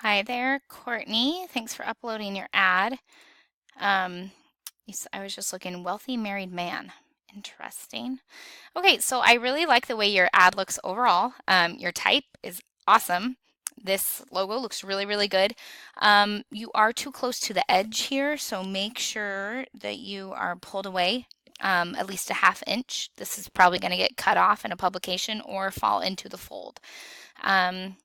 Hi there, Courtney. Thanks for uploading your ad. Um, I was just looking, wealthy married man. Interesting. Okay, so I really like the way your ad looks overall. Your type is awesome. This logo looks really, really good. You are too close to the edge here, so make sure that you are pulled away at least a half inch. This is probably going to get cut off in a publication or fall into the fold. Um,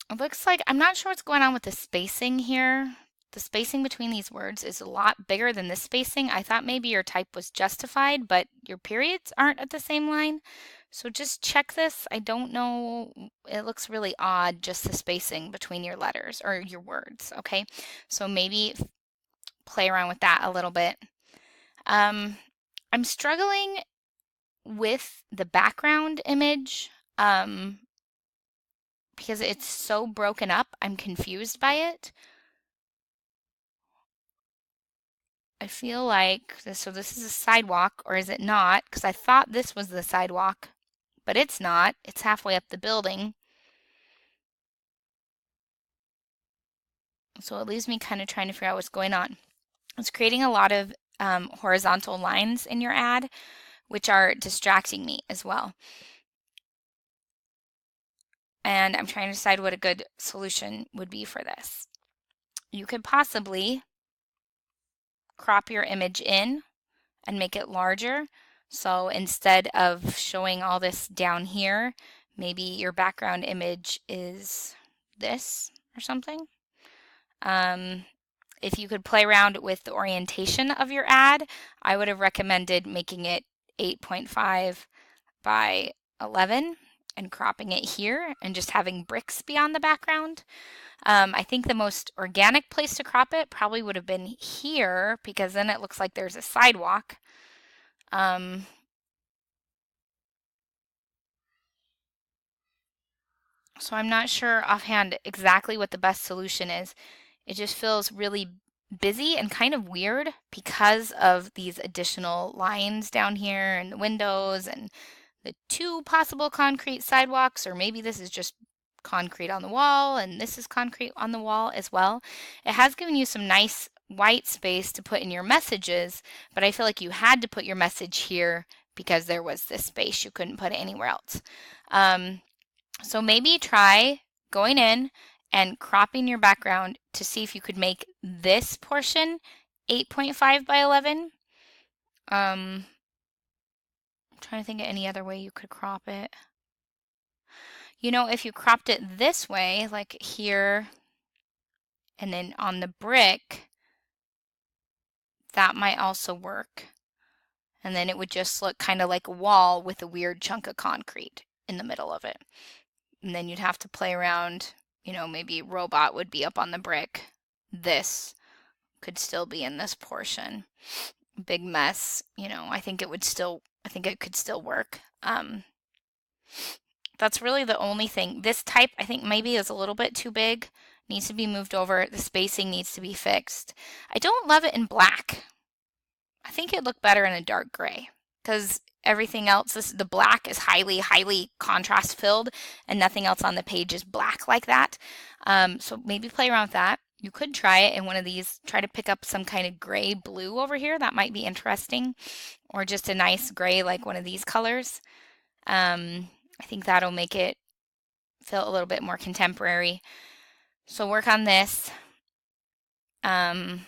It looks like I'm not sure what's going on with the spacing here. The spacing between these words is a lot bigger than this spacing. I thought maybe your type was justified, but your periods aren't at the same line. So just check this. I don't know. It looks really odd, just the spacing between your letters or your words. Okay. So maybe play around with that a little bit. Um, I'm struggling with the background image. Because it's so broken up, I'm confused by it. I feel like so this is a sidewalk, or is it not? Because I thought this was the sidewalk, but it's not. It's halfway up the building. So it leaves me kind of trying to figure out what's going on. It's creating a lot of horizontal lines in your ad, which are distracting me as well. And I'm trying to decide what a good solution would be for this. You could possibly crop your image in and make it larger. So instead of showing all this down here, maybe your background image is this or something. If you could play around with the orientation of your ad, I would have recommended making it 8.5 by 11 and cropping it here and just having bricks be on the background. I think the most organic place to crop it probably would have been here because then it looks like there's a sidewalk. Um, so I'm not sure offhand exactly what the best solution is. It just feels really busy and kind of weird because of these additional lines down here and the windows and the two possible concrete sidewalks, or maybe this is just concrete on the wall and this is concrete on the wall as well. It has given you some nice white space to put in your messages, but I feel like you had to put your message here because there was this space. You couldn't put it anywhere else. Um, so maybe try going in and cropping your background to see if you could make this portion 8.5 by 11. I'm trying to think of any other way you could crop it. You know, if you cropped it this way, like here, and then on the brick, that might also work. And then it would just look kind of like a wall with a weird chunk of concrete in the middle of it. And then you'd have to play around, maybe robot would be up on the brick. This could still be in this portion. Big mess, I think it could still work. That's really the only thing. This type, I think maybe is a little bit too big, needs to be moved over. The spacing needs to be fixed. I don't love it in black. I think it'd look better in a dark gray because everything else, the black is highly, highly contrast filled and nothing else on the page is black like that. So maybe play around with that. You could try it in one of these, try to pick up some kind of gray blue over here. That might be interesting. Or just a nice gray like one of these colors. I think that'll make it feel a little bit more contemporary. So work on this. And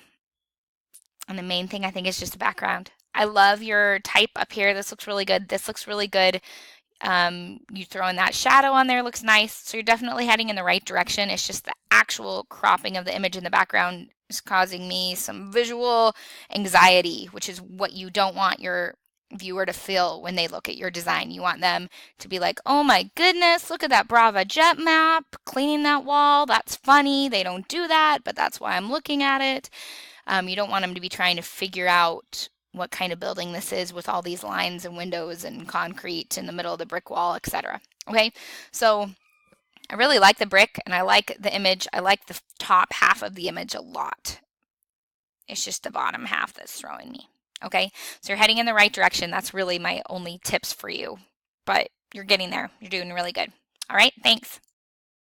the main thing I think is just the background. I love your type up here. This looks really good. This looks really good. You throw in that shadow on there, looks nice. So you're definitely heading in the right direction. It's just the actual cropping of the image in the background is causing me some visual anxiety, which is what you don't want your viewer to feel when they look at your design. You want them to be like, oh my goodness, look at that Brava jet map, cleaning that wall. That's funny. They don't do that, but that's why I'm looking at it. You don't want them to be trying to figure out what kind of building this is with all these lines and windows and concrete in the middle of the brick wall, etc. Okay, so I really like the brick and I like the image. I like the top half of the image a lot. It's just the bottom half that's throwing me. Okay, so you're heading in the right direction. That's really my only tips for you, but you're getting there. You're doing really good. All right, thanks.